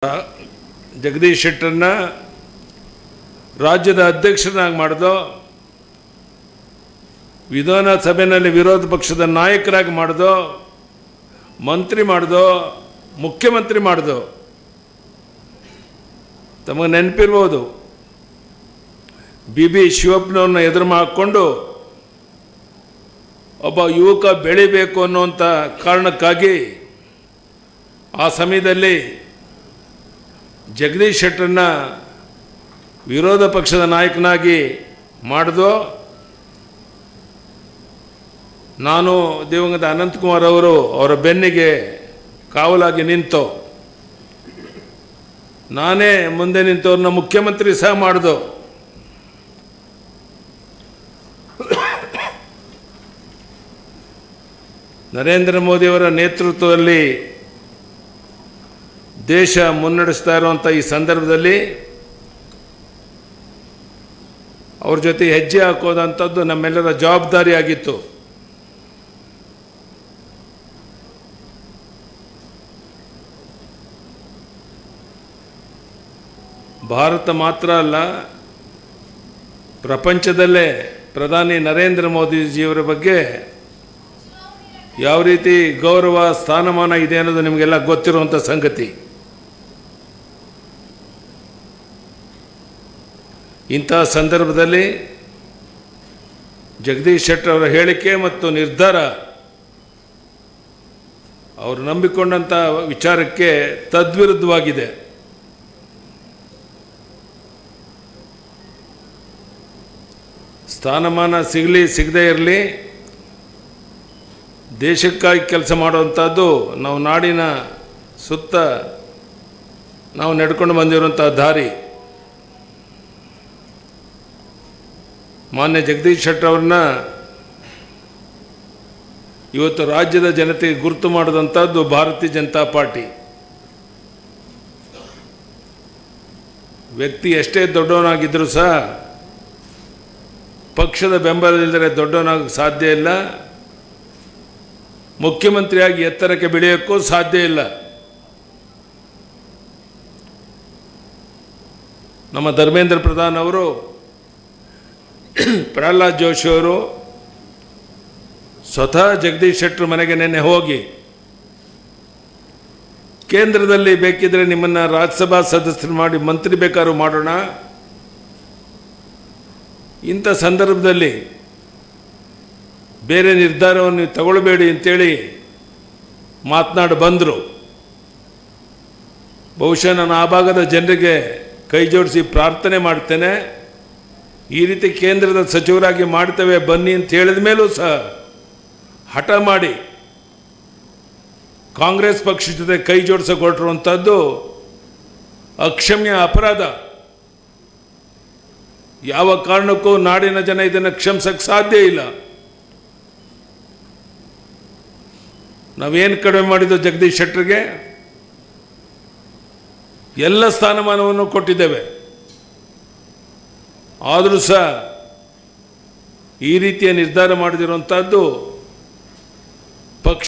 ಜಗದೀಶ್ ಶೆಟ್ಟರ್ನ ರಾಜ್ಯದ ಅಧ್ಯಕ್ಷರನ್ನಾಗಿ ಮಾಡಿದೋ, ವಿಧಾನಸಭೆಯಲ್ಲಿ ವಿರೋಧ ಪಕ್ಷದ ನಾಯಕರಾಗಿ ಮಾಡಿದೋ, ಮಂತ್ರಿ ಮಾಡಿದೋ, ಮುಖ್ಯಮಂತ್ರಿ ಮಾಡಿದೋ. ತಮಗೆ ನೆನಪಿರ್ಬೋದು, ಬಿ ಶಿವಪ್ಪನವ್ರನ್ನ ಎದುರು ಹಾಕ್ಕೊಂಡು ಒಬ್ಬ ಯುವಕ ಬೆಳಿಬೇಕು ಅನ್ನುವಂಥ ಕಾರಣಕ್ಕಾಗಿ ಆ ಸಮಯದಲ್ಲಿ ಜಗದೀಶ್ ಶೆಟ್ಟರ್ನ ವಿರೋಧ ಪಕ್ಷದ ನಾಯಕನಾಗಿ ಮಾಡಿದೋ. ನಾನು ದಿವಂಗತ ಅನಂತಕುಮಾರ್ ಅವರು ಅವರ ಬೆನ್ನಿಗೆ ಕಾವಲಾಗಿ ನಿಂತು ನಾನೇ ಮುಂದೆ ನಿಂತವ್ರನ್ನ ಮುಖ್ಯಮಂತ್ರಿ ಸಹ ಮಾಡಿದೋ. ನರೇಂದ್ರ ಮೋದಿಯವರ ನೇತೃತ್ವದಲ್ಲಿ ದೇಶ ಮುನ್ನಡೆಸ್ತಾ ಇರುವಂಥ ಈ ಸಂದರ್ಭದಲ್ಲಿ ಅವ್ರ ಜೊತೆ ಹೆಜ್ಜೆ ಹಾಕೋದಂಥದ್ದು ನಮ್ಮೆಲ್ಲರ ಜವಾಬ್ದಾರಿಯಾಗಿತ್ತು. ಭಾರತ ಮಾತ್ರ ಅಲ್ಲ, ಪ್ರಪಂಚದಲ್ಲೇ ಪ್ರಧಾನಿ ನರೇಂದ್ರ ಮೋದಿಜಿಯವರ ಬಗ್ಗೆ ಯಾವ ರೀತಿ ಗೌರವ ಸ್ಥಾನಮಾನ ಇದೆ ಅನ್ನೋದು ನಿಮಗೆಲ್ಲ ಗೊತ್ತಿರುವಂಥ ಸಂಗತಿ. ಇಂತಹ ಸಂದರ್ಭದಲ್ಲಿ ಜಗದೀಶ್ ಶೆಟ್ಟರ್ ಅವರ ಹೇಳಿಕೆ ಮತ್ತು ನಿರ್ಧಾರ ಅವರು ನಂಬಿಕೊಂಡಂಥ ವಿಚಾರಕ್ಕೆ ತದ್ವಿರುದ್ಧವಾಗಿದೆ. ಸ್ಥಾನಮಾನ ಸಿಗಲಿ ಸಿಗದೇ ಇರಲಿ, ದೇಶಕ್ಕಾಗಿ ಕೆಲಸ ಮಾಡುವಂಥದ್ದು ನಾವು ನಾಡಿನ ಸುತ್ತ ನಾವು ನಡ್ಕೊಂಡು ಬಂದಿರುವಂಥ ದಾರಿ. ಮಾನ್ಯ ಜಗದೀಶ್ ಶೆಟ್ಟರ್ ಅವ್ರನ್ನ ಇವತ್ತು ರಾಜ್ಯದ ಜನತೆಗೆ ಗುರುತು ಮಾಡಿದಂಥದ್ದು ಭಾರತೀಯ ಜನತಾ ಪಾರ್ಟಿ. ವ್ಯಕ್ತಿ ಎಷ್ಟೇ ದೊಡ್ಡವನಾಗಿದ್ದರೂ ಸಹ ಪಕ್ಷದ ಬೆಂಬಲವಿಲ್ಲದೆ ದೊಡ್ಡವನಾಗಕ್ಕೆ ಸಾಧ್ಯ ಇಲ್ಲ. ಮುಖ್ಯಮಂತ್ರಿಯಾಗಿ ಎತ್ತರಕ್ಕೆ ಬೆಳೆಯೋಕ್ಕೂ ಸಾಧ್ಯ ಇಲ್ಲ. ನಮ್ಮ ಧರ್ಮೇಂದ್ರ ಪ್ರಧಾನ್ ಅವರು, ಪ್ರಹ್ಲಾದ್ ಜೋಶಿ ಅವರು ಸ್ವತಃ ಜಗದೀಶ್ ಶೆಟ್ಟರ್ ಮನೆಗೆ ನೆನ್ನೆ ಹೋಗಿ ಕೇಂದ್ರದಲ್ಲಿ ಬೇಕಿದ್ರೆ ನಿಮ್ಮನ್ನು ರಾಜ್ಯಸಭಾ ಸದಸ್ಯರು ಮಾಡಿ ಮಂತ್ರಿ ಬೇಕಾದ್ರೂ ಮಾಡೋಣ, ಇಂಥ ಸಂದರ್ಭದಲ್ಲಿ ಬೇರೆ ನಿರ್ಧಾರವನ್ನು ನೀವು ತಗೊಳ್ಬೇಡಿ ಅಂತೇಳಿ ಮಾತನಾಡಿ ಬಂದರು. ಬಹುಶಃ ನಾನು ಆ ಭಾಗದ ಜನರಿಗೆ ಕೈ ಜೋಡಿಸಿ ಪ್ರಾರ್ಥನೆ ಮಾಡ್ತೇನೆ, ಈ ರೀತಿ ಕೇಂದ್ರದ ಸಚಿವರಾಗಿ ಮಾಡ್ತೇವೆ ಬನ್ನಿ ಅಂತ ಹೇಳಿದ ಮೇಲೂ ಸಹ ಹಠ ಮಾಡಿ ಕಾಂಗ್ರೆಸ್ ಪಕ್ಷದ ಜೊತೆ ಕೈ ಜೋಡಿಸೋಕೆ ಹೊರಟಿರುವಂಥದ್ದು ಅಕ್ಷಮ್ಯ ಅಪರಾಧ. ಯಾವ ಕಾರಣಕ್ಕೂ ನಾಡಿನ ಜನ ಇದನ್ನು ಕ್ಷಮಿಸಕ್ಕೆ ಸಾಧ್ಯ ಇಲ್ಲ. ನಾವೇನು ಕಡಿಮೆ ಮಾಡಿದ್ದು ಜಗದೀಶ್ ಶೆಟ್ಟರ್ಗೆ? ಎಲ್ಲ ಸ್ಥಾನಮಾನವನ್ನು ಕೊಟ್ಟಿದ್ದೇವೆ. ಆದರೂ ಸಹ ಈ ರೀತಿಯ ನಿರ್ಧಾರ ಮಾಡದಿರುವಂಥದ್ದು